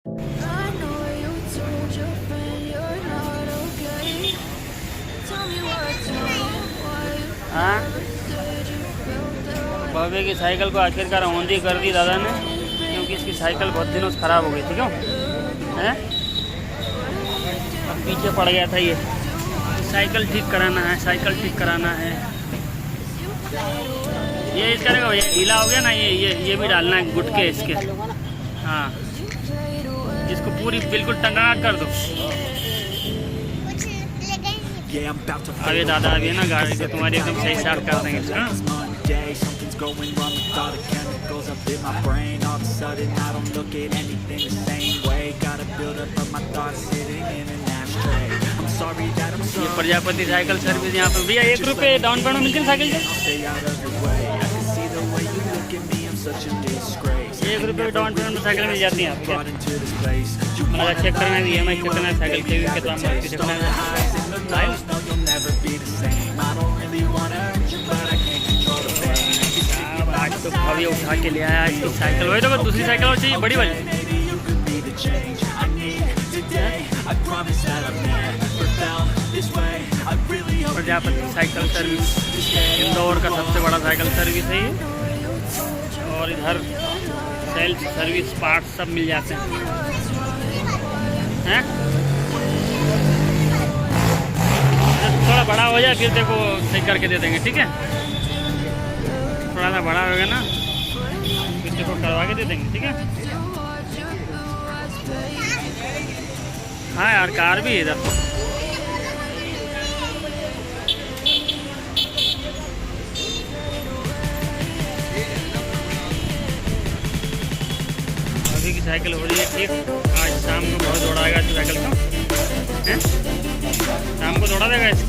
हाँ, भव्य की साइकिल को आखिरकार औंधी कर दी दादा ने, क्योंकि इसकी साइकिल बहुत दिनों से ख़राब हो गई थी। क्यों है, अब पीछे पड़ गया था ये। साइकिल ठीक कराना है, साइकिल ठीक कराना है। ये इसका देखो, ये ढीला हो गया ना, ये भी डालना है गुटके इसके। हाँ, इसको पूरी बिल्कुल टंगा कर दो। अभी दादा अभी ना गाड़ी को तुम्हारी एकदम सही स्टार्ट कर देंगे। ये प्रजापति साइकिल सर्विस यहाँ पे भैया 1 रुपये डाउन पेमेंट मिलती है साइकिल से। 1 रुपये डाउन पेमेंट में साइकिल मिल जाती है आपको। मतलब चेक करना है, EMI चेक करना है, साइकिल के कितना चेक करना है। आज तो अभी उठा के ले आया इसकी साइकिल। वही तो दूसरी साइकिल और चाहिए बड़ी वाली। प्रजापति साइकिल सर्विस इंदौर का सबसे बड़ा साइकिल सर्विस है ये। और इधर सेल्फ सर्विस पार्ट सब मिल जाते हैं। थोड़ा बड़ा हो जाए फिर देखो सही करके दे देंगे, ठीक है। थोड़ा सा बड़ा होगा ना फिर देखो करवा के दे देंगे, ठीक है। हाँ यार, कार भी है इधर। अभी की साइकिल हो रही है ठीक। आज शाम को बहुत दौड़ाएगा इस साइकिल को, हैं? शाम को दौड़ा देगा इसको।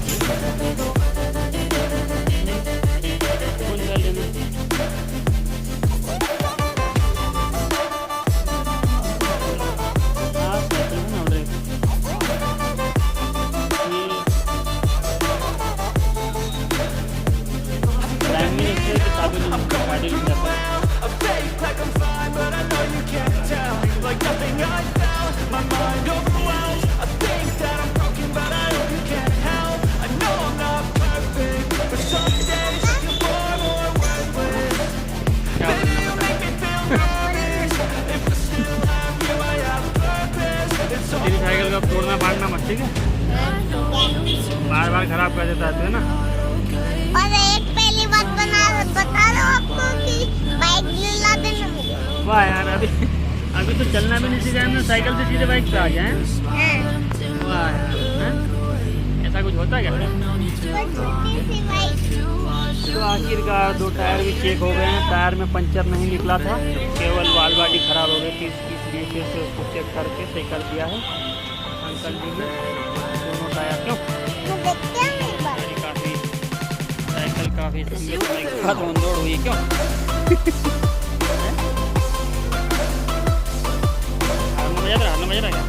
तेरी साइकिल का तोड़ना भागना मत, ठीक है। बार बार खराब कर देता है ना। और एक पहली बात बता दो आपको कि बाइक दिला देना मुझे। वाह यार, अभी तो चलना भी नहीं सीखा है, साइकिल से सीधे बाइक पे आ गए हैं। वाह यार, ऐसा कुछ होता है क्या? तो आखिरकार 2 टायर भी चेक हो गए हैं। टायर में पंचर नहीं निकला था, केवल वाल बाडी खराब हो गई थी। इसलिए फिर से उसको चेक करके सही कर दिया है अंकल जी ने दोनों टायर। क्यों काफ़ी साइकिल काफ़ी दौड़ हुई क्यों? हारना बजा रहा क्या?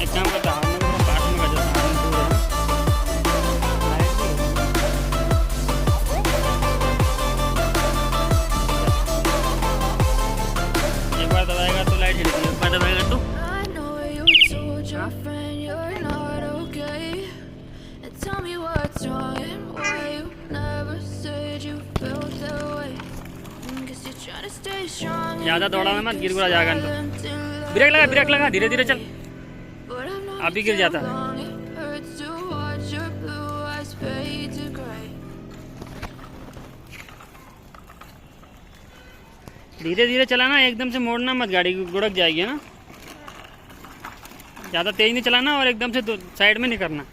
एक काम करता हारना में पास में बजा दबाएगा तो लाइट जलेगी, एक बार दबाएगा तो। ज़्यादा दौड़ाना मत, गिर गुरा जाएगा तो। ब्रेक लगा, धीरे धीरे चल, अभी गिर जाता है। धीरे धीरे चलाना, एकदम से मोड़ना मत, गाड़ी गुड़क जाएगी ना। ज़्यादा तेज नहीं चलाना और एकदम से साइड में नहीं करना।